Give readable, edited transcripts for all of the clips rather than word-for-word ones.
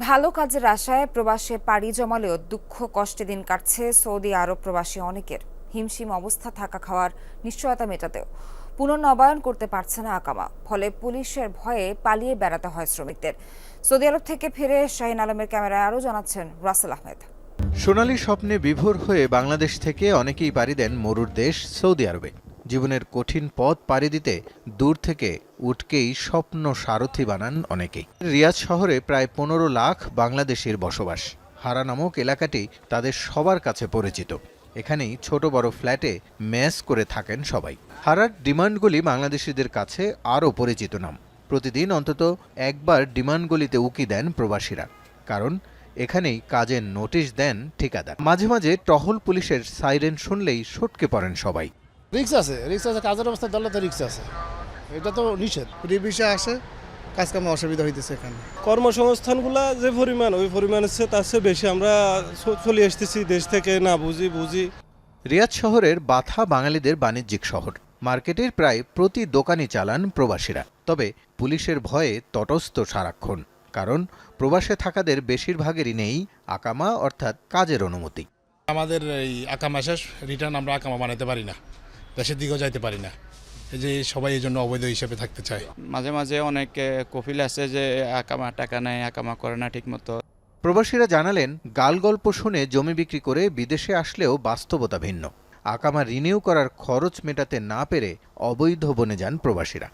ভালো কাজের আশায় প্রবাসে পাড়ি জমালেও দুঃখ কষ্টে দিন কাটছে সৌদি আরব প্রবাসী অনেকের। হিমশিম অবস্থা থাকা খাওয়ার নিশ্চয়তা মেটাতেও পুনর্নবায়ন করতে পারছে না আকামা, ফলে পুলিশের ভয়ে পালিয়ে বেড়াতে হয় শ্রমিকদের। সৌদি আরব থেকে ফিরে শাহিন আলমের ক্যামেরায় আরও জানাচ্ছেন রাসেল আহমেদ। সোনালী স্বপ্নে বিভোর হয়ে বাংলাদেশ থেকে অনেকেই পাড়ি দেন মরুর দেশ সৌদি আরবে। জীবনের কঠিন পথ পাড়ি দিতে দূর থেকে উটকেই স্বপ্ন সারথি বানান অনেকেই। রিয়াদ শহরে প্রায় ১৫ লাখ বাংলাদেশির বসবাস। হারা নামক এলাকাটি তাদের সবার কাছে পরিচিত। এখানেই ছোট বড় ফ্ল্যাটে মেস করে থাকেন সবাই। হারার ডিমান্ডগুলি বাংলাদেশিদের কাছে আরও পরিচিত নাম। প্রতিদিন অন্তত একবার ডিমান্ডগুলিতে উকি দেন প্রবাসীরা, কারণ এখানেই কাজের নোটিশ দেন ঠিকাদার। মাঝে মাঝে টহল পুলিশের সাইরেন শুনলেই সটকে পড়েন সবাই। রিক্স আছে কাজের অবস্থায় দলে তো রিক্স আছে, এটা তো নিষেধ। বিষয় আসে কাজ কামে অসুবিধা হইতেছে। এখানে কর্মসংস্থানগুলা যে পরিমাণ, ওই পরিমাণের চেয়ে তার চেয়ে বেশি আমরা চলে আসতেছি দেশ থেকে না বুঝি। রিয়াদ শহরের বাথা বাঙালিদের বাণিজ্যিক শহর। মার্কেটের প্রায় প্রতি দোকানই চালান প্রবাসীরা। তবে পুলিশের ভয়ে তটস্থ সারাক্ষণ, কারণ প্রবাসে থাকাদের বেশিরভাগেরই নেই আকামা অর্থাৎ কাজের অনুমতি। আমাদের এই আকামা শেষ, রিটার্ন আমরা আকামা বানাতে পারি না, দেশের দিকেও যাইতে পারি না। এই যে সবাই এই জন্য অবৈধ হিসেবে থাকতে চায়। মাঝে মাঝে অনেক কফিল আছে যে আকামা টাকা নেয়, আকামা করে না ঠিকমতো। প্রবাসীরা জানালেন, গাল গল্প শুনে জমি বিক্রি করে বিদেশে আসলেও বাস্তবতা ভিন্ন। আকামা রিনিউ করার খরচ মেটাতে না পেরে অবৈধ বনে যান প্রবাসীরা।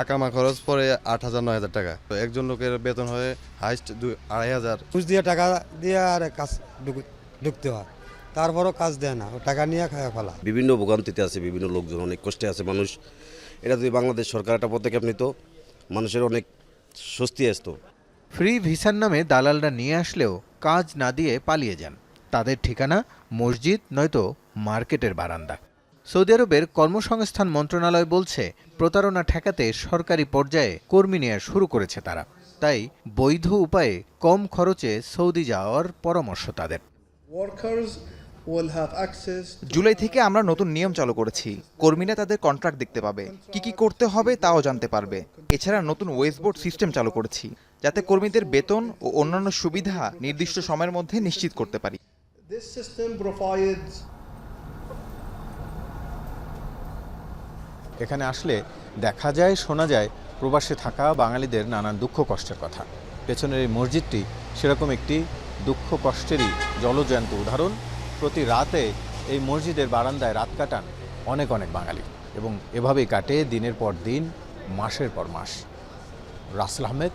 আকামা খরচ পড়ে ৮,০০০-৯,০০০ টাকা। তো একজন লোকের বেতন হয় হাইস্ট ২,৫০০। ঘুষ দিয়ে টাকা দিয়ে আর কাজ ঢুকতে হয়, তারপরও কাজ দেয় না, টাকা নিয়ে খায় ফেলা। বিভিন্ন ভোগান্তিতে আছে, বিভিন্ন লোকজন অনেক কষ্টে আছে মানুষ। এটা যদি বাংলাদেশ সরকার একটা পদক্ষেপ নিত, মানুষের অনেক স্বস্তি আসতো। ফ্রি ভিসার নামে দালালরা নিয়ে আসলেও কাজ না দিয়ে পালিয়ে যান। তাদের ঠিকানা মসজিদ নয়তো মার্কেটের বারান্দা। সৌদি আরবের কর্মসংস্থান মন্ত্রণালয় বলছে, প্রতারণা ঠেকাতে সরকারি পর্যায়ে কর্মী নেওয়া শুরু করেছে তারা। তাই বৈধ উপায়ে কম খরচে সৌদি যাওয়ার পরামর্শ তাদের। জুলাই থেকে আমরা নতুন নিয়ম চালু করেছি। কর্মীরা তাদের কন্ট্রাক্ট দেখতে পাবে, কি করতে হবে তাও জানতে পারবে। এছাড়া নতুন ওয়েজ বোর্ড সিস্টেম চালু করেছি, যাতে কর্মীদের বেতন ও অন্যান্য সুবিধা নির্দিষ্ট সময়ের মধ্যে নিশ্চিত করতে পারি। এখানে আসলে দেখা যায়, শোনা যায় প্রবাসে থাকা বাঙালিদের নানান দুঃখ কষ্টের কথা। পেছনের এই মসজিদটি সেরকম একটি দুঃখ কষ্টেরই জলজ্যান্ত উদাহরণ। প্রতি রাতে এই মসজিদের বারান্দায় রাত কাটান অনেক বাঙালি, এবং এভাবেই কাটে দিনের পর দিন, মাসের পর মাস। রাসেল আহমেদ,